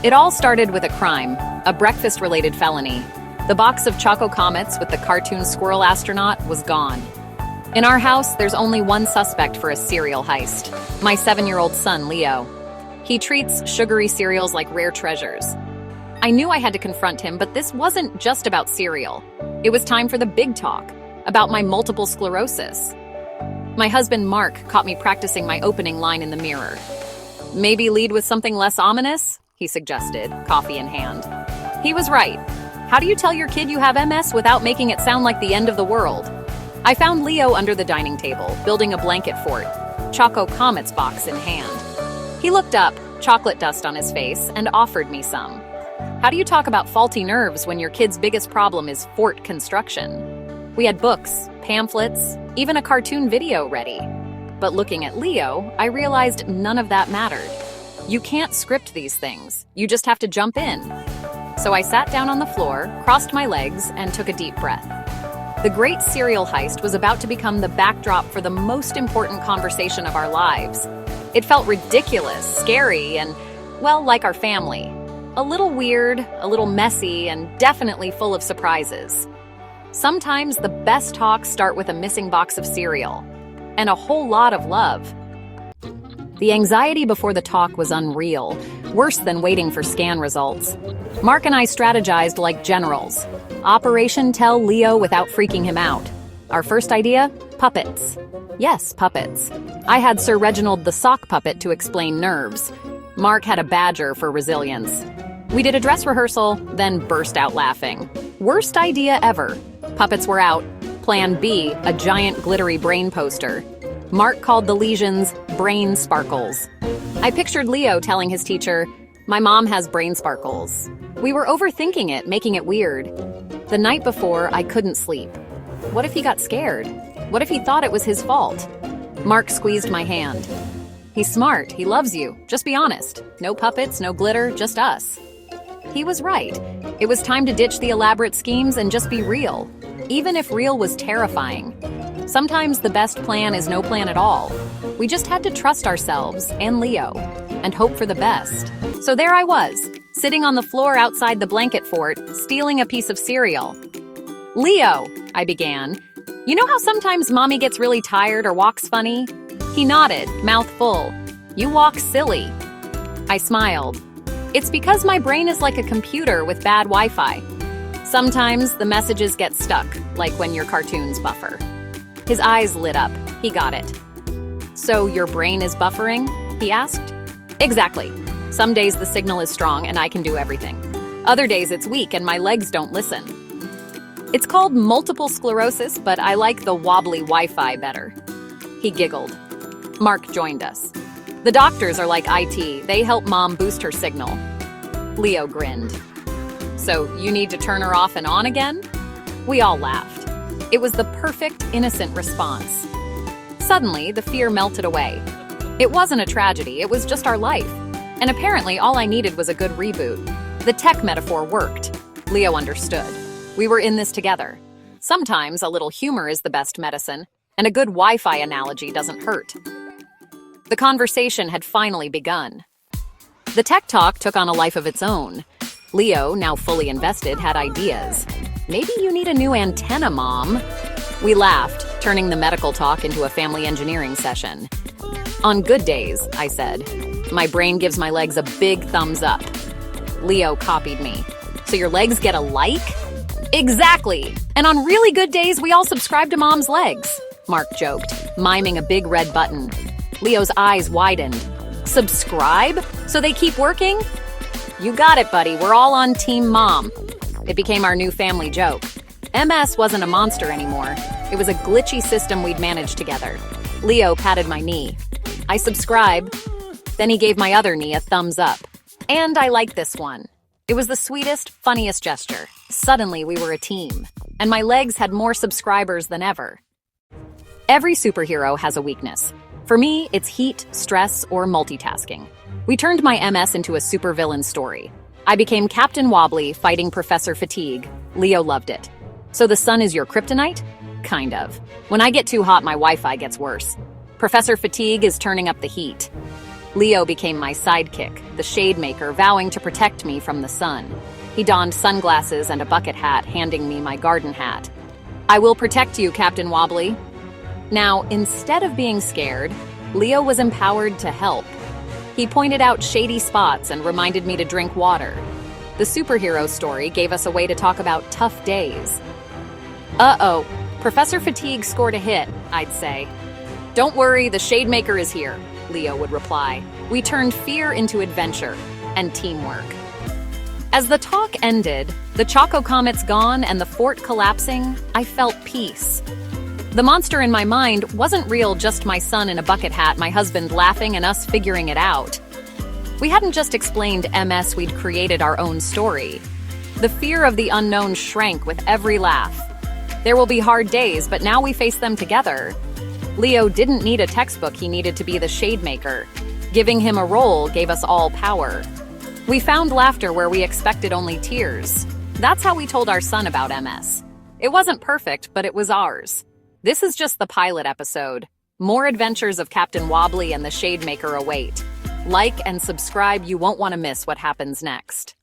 It all started with a crime, a breakfast-related felony. The box of Choco Comets with the cartoon squirrel astronaut was gone. In our house, there's only one suspect for a cereal heist, my 7-year-old son, Leo. He treats sugary cereals like rare treasures. I knew I had to confront him, but this wasn't just about cereal. It was time for the big talk, about my multiple sclerosis. My husband, Mark, caught me practicing my opening line in the mirror. Maybe lead with something less ominous, he suggested, coffee in hand. He was right. How do you tell your kid you have MS without making it sound like the end of the world? I found Leo under the dining table, building a blanket fort, Choco Comets box in hand. He looked up, chocolate dust on his face, and offered me some. How do you talk about faulty nerves when your kid's biggest problem is fort construction? We had books, pamphlets, even a cartoon video ready. But looking at Leo, I realized none of that mattered. You can't script these things. You just have to jump in. So I sat down on the floor, crossed my legs, and took a deep breath. The great cereal heist was about to become the backdrop for the most important conversation of our lives. It felt ridiculous, scary, and, well, like our family. A little weird, a little messy, and definitely full of surprises. Sometimes the best talks start with a missing box of cereal. And a whole lot of love. The anxiety before the talk was unreal, worse than waiting for scan results. Mark and I strategized like generals. Operation Tell Leo without freaking him out. Our first idea? Puppets. Yes, puppets. I had Sir Reginald the sock puppet to explain nerves. Mark had a badger for resilience. We did a dress rehearsal, then burst out laughing. Worst idea ever. Puppets were out. Plan B, a giant glittery brain poster. Mark called the lesions brain sparkles. I pictured Leo telling his teacher, "My mom has brain sparkles." We were overthinking it, making it weird. The night before, I couldn't sleep. What if he got scared? What if he thought it was his fault? Mark squeezed my hand. He's smart, he loves you, just be honest. No puppets, no glitter, just us. He was right. It was time to ditch the elaborate schemes and just be real. Even if real was terrifying. Sometimes the best plan is no plan at all. We just had to trust ourselves and Leo and hope for the best. So there I was, sitting on the floor outside the blanket fort, stealing a piece of cereal. "Leo," I began, "you know how sometimes mommy gets really tired or walks funny?" He nodded, mouth full. "You walk silly." I smiled. "It's because my brain is like a computer with bad Wi-Fi. Sometimes the messages get stuck, like when your cartoons buffer." His eyes lit up. He got it. "So your brain is buffering?" he asked. "Exactly. Some days the signal is strong and I can do everything. Other days it's weak and my legs don't listen. It's called multiple sclerosis, but I like the wobbly Wi-Fi better." He giggled. Mark joined us. "The doctors are like IT. They help mom boost her signal." Leo grinned. "So you need to turn her off and on again?" We all laughed. It was the perfect, innocent response. Suddenly, the fear melted away. It wasn't a tragedy, it was just our life. And apparently all I needed was a good reboot. The tech metaphor worked. Leo understood. We were in this together. Sometimes a little humor is the best medicine, and a good Wi-Fi analogy doesn't hurt. The conversation had finally begun. The tech talk took on a life of its own. Leo, now fully invested, had ideas. "Maybe you need a new antenna, Mom." We laughed, turning the medical talk into a family engineering session. "On good days," I said, "my brain gives my legs a big thumbs up." Leo copied me. "So your legs get a like?" "Exactly! And on really good days, we all subscribe to Mom's legs," Mark joked, miming a big red button. Leo's eyes widened. "Subscribe? So they keep working?" "You got it, buddy. We're all on Team Mom." It became our new family joke. MS wasn't a monster anymore. It was a glitchy system we'd managed together. Leo patted my knee. "I subscribe." Then he gave my other knee a thumbs up. "And I like this one." It was the sweetest, funniest gesture. Suddenly we were a team. And my legs had more subscribers than ever. Every superhero has a weakness. For me, it's heat, stress, or multitasking. We turned my MS into a supervillain story. I became Captain Wobbly fighting Professor Fatigue. Leo loved it. "So the sun is your kryptonite?" Kind of. When I get too hot, my Wi-Fi gets worse. Professor Fatigue is turning up the heat. Leo became my sidekick, the shade maker, vowing to protect me from the sun. He donned sunglasses and a bucket hat, handing me my garden hat. "I will protect you, Captain Wobbly." Now, instead of being scared, Leo was empowered to help. He pointed out shady spots and reminded me to drink water. The superhero story gave us a way to talk about tough days. "Uh-oh, Professor Fatigue scored a hit," I'd say. "Don't worry, the shade maker is here," Leo would reply. We turned fear into adventure and teamwork. As the talk ended, the Choco Comet's gone and the fort collapsing, I felt peace. The monster in my mind wasn't real, just my son in a bucket hat, my husband laughing, and us figuring it out. We hadn't just explained MS, we'd created our own story. The fear of the unknown shrank with every laugh. There will be hard days, but now we face them together. Leo didn't need a textbook, he needed to be the shade maker. Giving him a role gave us all power. We found laughter where we expected only tears. That's how we told our son about MS. It wasn't perfect, but it was ours. This is just the pilot episode. More adventures of Captain Wobbly and the Shade Maker await. Like and subscribe, you won't want to miss what happens next.